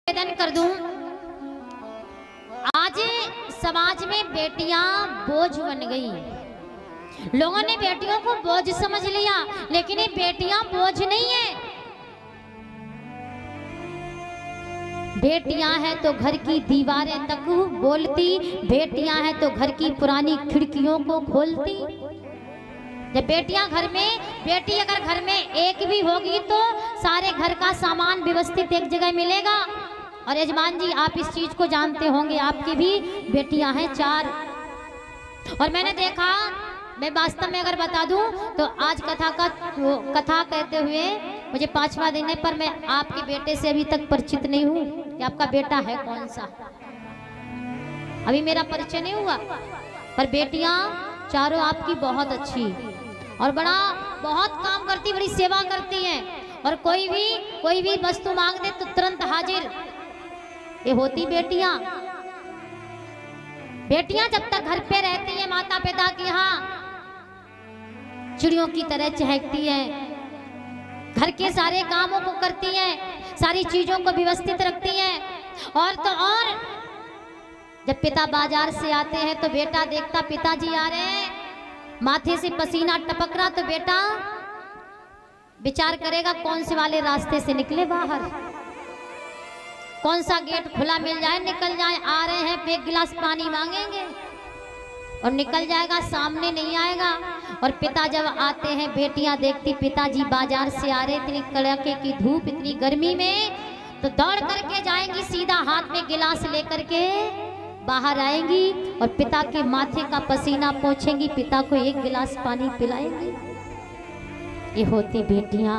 निवेदन कर दूं, आज समाज में बेटियां बोझ बन गई। लोगों ने बेटियों को बोझ समझ लिया, लेकिन ये बेटियां बोझ नहीं है। बेटियां हैं तो घर की दीवारें तक बोलती, बेटियां हैं तो घर की पुरानी खिड़कियों को खोलती। जब बेटियां घर में, बेटी अगर घर में एक भी होगी तो सारे घर का सामान व्यवस्थित एक जगह मिलेगा। और यजमान जी आप इस चीज को जानते होंगे, आपकी भी बेटियां हैं 4। और मैंने देखा, मैं वास्तव में अगर बता दूं तो आज कथा कहते हुए मुझे 5वां दिन है, पर मैं आपके बेटे से अभी तक परिचित नहीं हूं कि आपका बेटा है कौन सा, अभी मेरा परिचय नहीं हुआ। पर बेटियां चारों आपकी बहुत अच्छी और बहुत काम करती, बड़ी सेवा करती हैं। और कोई भी वस्तु मांग दे तो तुरंत हाजिर, ये होती बेटियां। बेटियां जब तक घर पे रहती हैं माता पिता के यहाँ, चिड़ियों की तरह चहकती हैं, घर के सारे कामों को करती हैं, सारी चीजों को व्यवस्थित रखती हैं। और तो और जब पिता बाजार से आते हैं तो बेटा देखता पिताजी आ रहे हैं, माथे से पसीना टपक रहा, तो बेटा विचार करेगा कौन से वाले रास्ते से निकले बाहर, कौन सा गेट खुला मिल जाए निकल जाए। आ रहे हैं एक गिलास पानी मांगेंगे और निकल जाएगा, सामने नहीं आएगा। और पिता जब आते हैं, बेटियां देखती पिताजी बाजार से आ रहे, इतनी कड़ाके की धूप, इतनी गर्मी में, तो दौड़ करके जाएंगी, सीधा हाथ में गिलास लेकर के बाहर आएंगी और पिता के माथे का पसीना पोंछेंगी, पिता को एक गिलास पानी पिलाएंगी। ये होती बेटियां।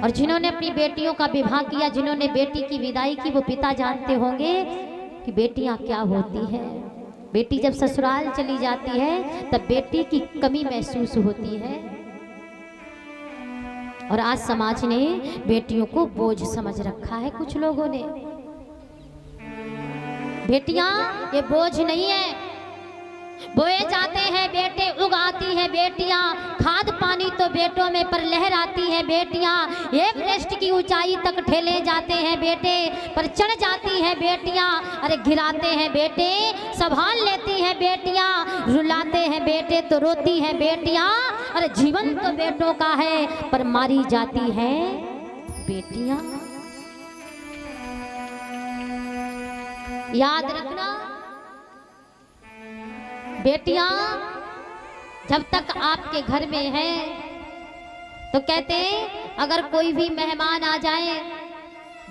और जिन्होंने अपनी बेटियों का विवाह किया, जिन्होंने बेटी की विदाई की, वो पिता जानते होंगे कि बेटियां क्या होती है। बेटी जब ससुराल चली जाती है तब बेटी की कमी महसूस होती है। और आज समाज ने बेटियों को बोझ समझ रखा है। कुछ लोगों ने, बेटियां ये बोझ नहीं है, बोए जाते हैं बेटे, उगाती है बेटियां, खाद पानी तो बेटों में पर लहराती है बेटियां। एक रेस्ट की ऊंचाई तक ठेले जाते हैं बेटे, पर चढ़ जाती है बेटियां। अरे गिराते हैं बेटे, संभाल लेती हैं बेटियां, रुलाते हैं बेटे तो रोती हैं बेटियां। अरे जीवन तो बेटों का है, पर मारी जाती है बेटियां। याद रखना, बेटियां जब तक आपके घर में हैं तो कहते हैं अगर कोई भी मेहमान आ जाए,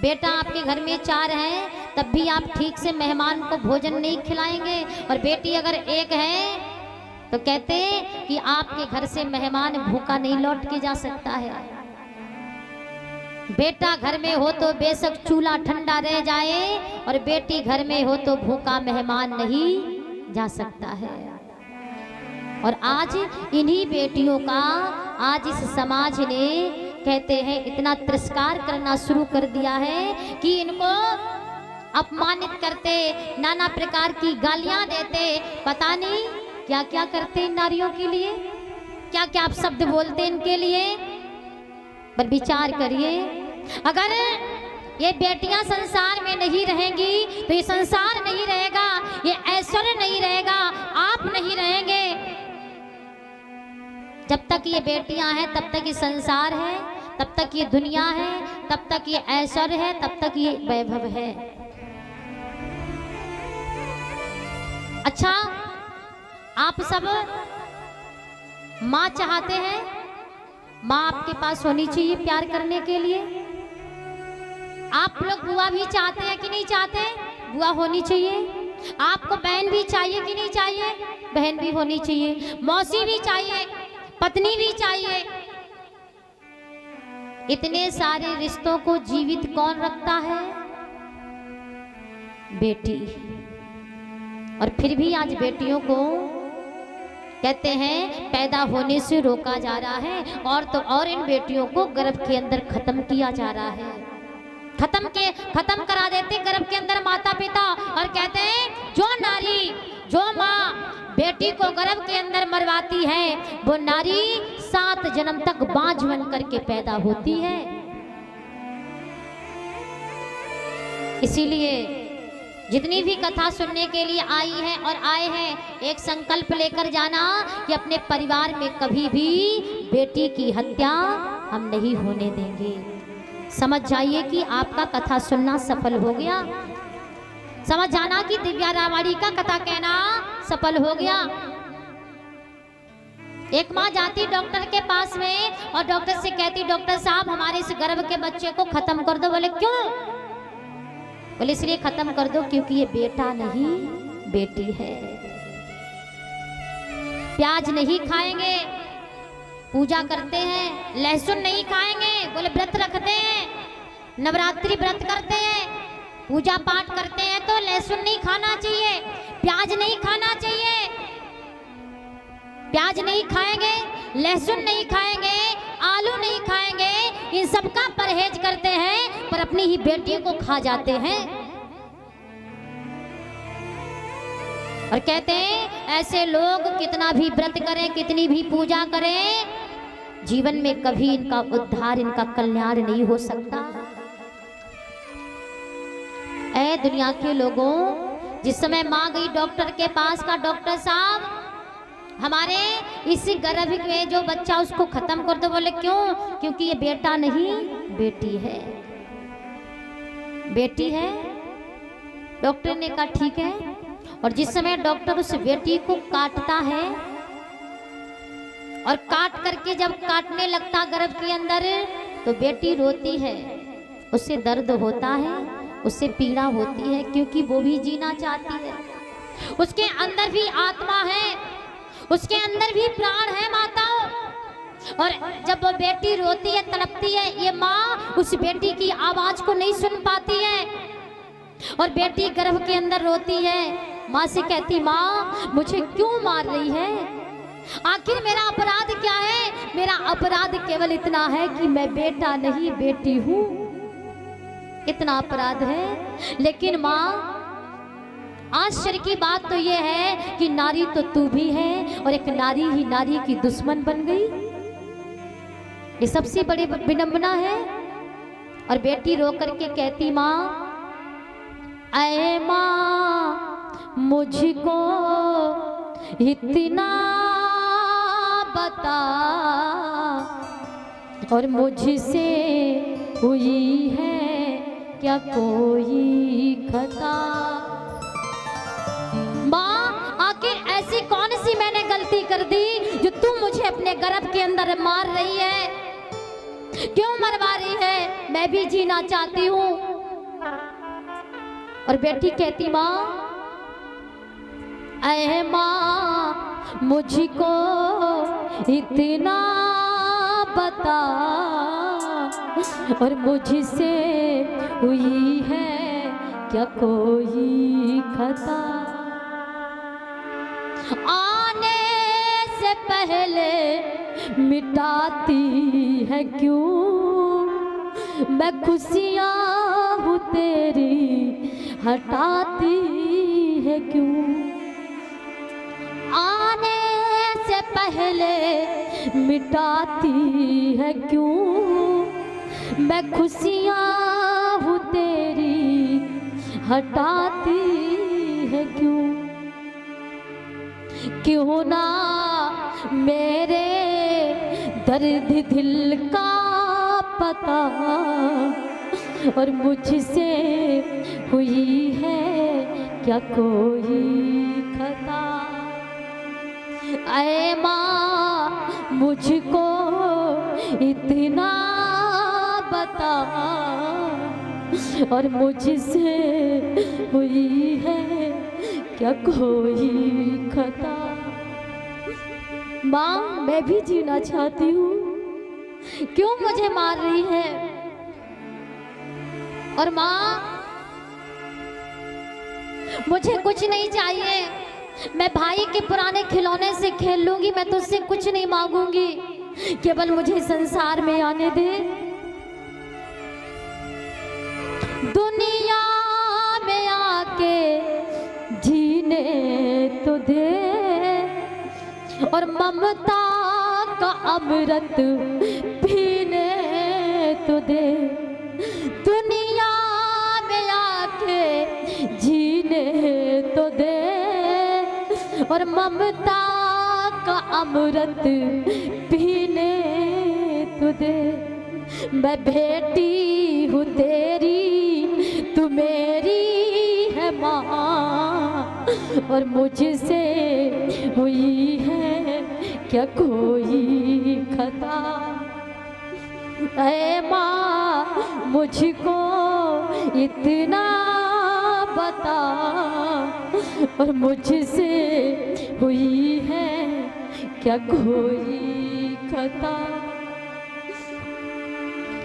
बेटा आपके घर में 4 हैं तब भी आप ठीक से मेहमान को भोजन नहीं खिलाएंगे, और बेटी अगर एक है तो कहते हैं कि आपके घर से मेहमान भूखा नहीं लौट के जा सकता है। बेटा घर में हो तो बेशक चूल्हा ठंडा रह जाए, और बेटी घर में हो तो भूखा मेहमान नहीं जा सकता है। और आज इन्हीं बेटियों का आज इस समाज ने कहते हैं इतना तिरस्कार करना शुरू कर दिया है कि इनको अपमानित करते, नाना प्रकार की गालियां देते, पता नहीं क्या क्या करते नारियों के लिए, क्या क्या आप शब्द बोलते इनके लिए। पर विचार करिए, अगर ये बेटियां संसार में नहीं रहेंगी तो ये संसार नहीं रहेगा, ये ऐश्वर्य नहीं रहेगा, आप नहीं रहेंगे। जब तक ये बेटियां हैं तब तक ये संसार है, तब तक ये दुनिया है, तब तक ये ऐश्वर्य है, तब तक ये वैभव है। अच्छा, आप सब माँ चाहते हैं, माँ आपके पास होनी चाहिए प्यार करने के लिए। आप लोग बुआ भी चाहते हैं कि नहीं चाहते? बुआ होनी चाहिए। आपको बहन भी चाहिए कि नहीं चाहिए? बहन भी होनी चाहिए। मौसी भी चाहिए, पत्नी भी चाहिए। इतने सारे रिश्तों को जीवित कौन रखता है? बेटी। और फिर भी आज बेटियों को कहते हैं पैदा होने से रोका जा रहा है, और तो और इन बेटियों को गर्भ के अंदर खत्म किया जा रहा है। खत्म करा देते गर्भ के अंदर माता पिता, और कहते हैं जो नारी, जो माँ बेटी को गर्भ के अंदर मरवाती है वो नारी 7 जन्म तक बांझ बन करके पैदा होती है। इसीलिए जितनी भी कथा सुनने के लिए आई है और आए हैं, एक संकल्प लेकर जाना कि अपने परिवार में कभी भी बेटी की हत्या हम नहीं होने देंगे। समझ जाइए कि आपका कथा सुनना सफल हो गया। समझ जाना कि दिव्या रावाड़ी का कथा कहना सफल हो गया। एक माँ जाती डॉक्टर के पास में और डॉक्टर से कहती, डॉक्टर साहब हमारे इस गर्भ के बच्चे को खत्म कर दो। बोले क्यों? बोले इसलिए खत्म कर दो क्योंकि ये बेटा नहीं बेटी है। प्याज नहीं खाएंगे, पूजा करते हैं। लहसुन नहीं खाएंगे, बोले व्रत रखते हैं, नवरात्रि व्रत करते हैं, पूजा पाठ करते हैं, तो लहसुन नहीं खाना चाहिए, प्याज नहीं खाना चाहिए। प्याज नहीं खाएंगे, लहसुन नहीं खाएंगे, आलू नहीं खाएंगे, इन सब का परहेज करते हैं, पर अपनी ही बेटी को खा जाते हैं। और कहते हैं ऐसे लोग कितना भी व्रत करें, कितनी भी पूजा करें, जीवन में कभी इनका उद्धार, इनका कल्याण नहीं हो सकता। ऐ दुनिया के लोगों, जिस समय माँ गई डॉक्टर के पास का, डॉक्टर साहब हमारे इस गर्भ में जो बच्चा उसको खत्म कर दो। बोले क्यों? क्योंकि ये बेटा नहीं बेटी है। बेटी है। डॉक्टर ने कहा ठीक है। और जिस समय डॉक्टर उस बेटी को काटता है और काट करके जब काटने लगता गर्भ के अंदर, तो बेटी रोती है, उससे दर्द होता है, उससे पीड़ा होती है, क्योंकि वो भी जीना चाहती है। उसके अंदर भी आत्मा है, उसके अंदर भी प्राण है माताओं। और जब वो बेटी रोती है, तड़पती है, ये माँ उस बेटी की आवाज को नहीं सुन पाती है और बेटी गर्भ के अंदर रोती है। माँ से कहती, माँ मुझे क्यों मार रही है? आखिर मेरा अपराध क्या है? मेरा अपराध केवल इतना है कि मैं बेटा नहीं बेटी हूँ, इतना अपराध है। लेकिन माँ, आश्चर्य की बात तो यह है कि नारी तो तू भी है और एक नारी ही नारी की दुश्मन बन गई। ये सबसे बड़ी विडंबना है। और बेटी रो करके कहती, माँ ऐ माँ मुझको इतना बता, और मुझसे हुई है क्या कोई खता? माँ आखिर ऐसी कौन सी मैंने गलती कर दी जो तुम मुझे अपने गर्भ के अंदर मार रही है? क्यों मरवा रही है? मैं भी जीना चाहती हूँ। और बेटी कहती, माँ ऐ माँ मुझको इतना बता, और मुझसे हुई है क्या कोई खता? आने से पहले मिटाती है क्यों? मैं खुशियाँ हूँ तेरी हटाती है क्यों? आने से पहले मिटाती है क्यों? मैं खुशियाँ हूँ तेरी हटाती है क्यों? क्यों ना मेरे दर्द दिल का पता, और मुझसे हुई है क्या कोई खता? ऐ माँ मुझको इतना बता, और मुझसे हुई है क्या कोई खता? माँ मैं भी जीना चाहती हूँ, क्यों मुझे मार रही है? और माँ मुझे कुछ नहीं चाहिए, मैं भाई के पुराने खिलौने से खेल लूंगी, मैं तुझसे कुछ नहीं मांगूंगी, केवल मुझे संसार में आने दे। दुनिया में आके जीने तो दे, और ममता का अमृत पीने तो दे। दुनिया में आके और ममता का अमृत पीने तू दे। मैं बेटी हूँ तेरी, तू मेरी है माँ, और मुझसे हुई है क्या कोई खता। ऐ माँ मुझको इतना बता, और मुझसे हुई है क्या कोई खता।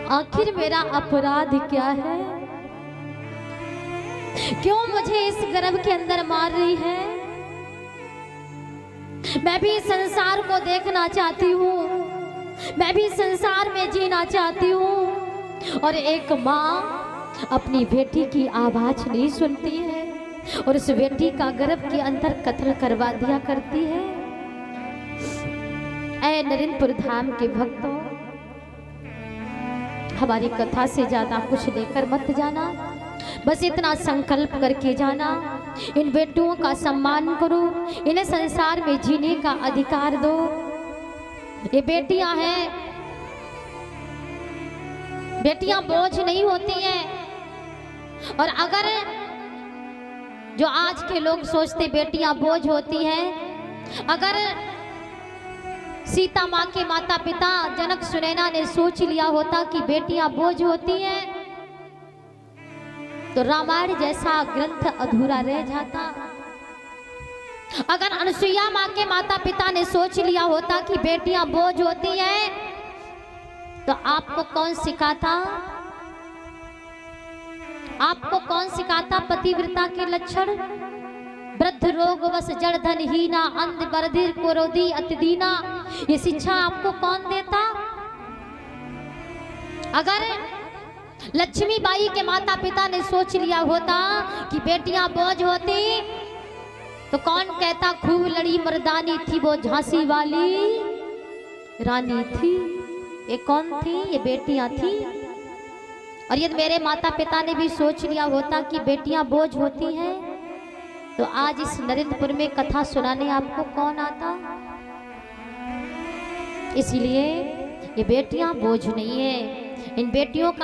आखिर मेरा अपराध क्या है, क्यों मुझे इस गर्भ के अंदर मार रही है। मैं भी संसार को देखना चाहती हूँ, मैं भी संसार में जीना चाहती हूँ। और एक माँ अपनी बेटी की आवाज नहीं सुनती है और उस बेटी का गर्भ के अंदर कत्ल करवा दिया करती है। ऐ नरेंद्रपुर धाम के भक्तों, हमारी कथा से ज्यादा कुछ लेकर मत जाना, बस इतना संकल्प करके जाना, इन बेटियों का सम्मान करो, इन्हें संसार में जीने का अधिकार दो। ये बेटियां हैं, बेटियां बोझ नहीं होती हैं। और अगर जो आज के लोग सोचते बेटियां बोझ होती हैं, अगर सीता माँ के माता पिता जनक सुनैना ने सोच लिया होता कि बेटियां बोझ होती हैं, तो रामायण जैसा ग्रंथ अधूरा रह जाता। अगर अनुसुईया माँ के माता पिता ने सोच लिया होता कि बेटियां बोझ होती हैं, तो आपको कौन सिखाता, आपको कौन सिखाता पतिव्रता के लक्षण। वृद्ध रोग वश जड़ धन हीना, अंध बरधिर क्रोधी अति दीना, ये शिक्षा आपको कौन देता। अगर लक्ष्मीबाई के माता पिता ने सोच लिया होता कि बेटियां बोझ होती, तो कौन कहता खूब लड़ी मर्दानी थी वो झांसी वाली रानी थी। ये कौन थी, ये बेटियां थी। और यदि मेरे माता पिता ने भी सोच लिया होता कि बेटियां बोझ होती हैं, तो आज इस नरेंद्रपुर में कथा सुनाने आपको कौन आता। इसलिए ये बेटियां बोझ नहीं है, इन बेटियों का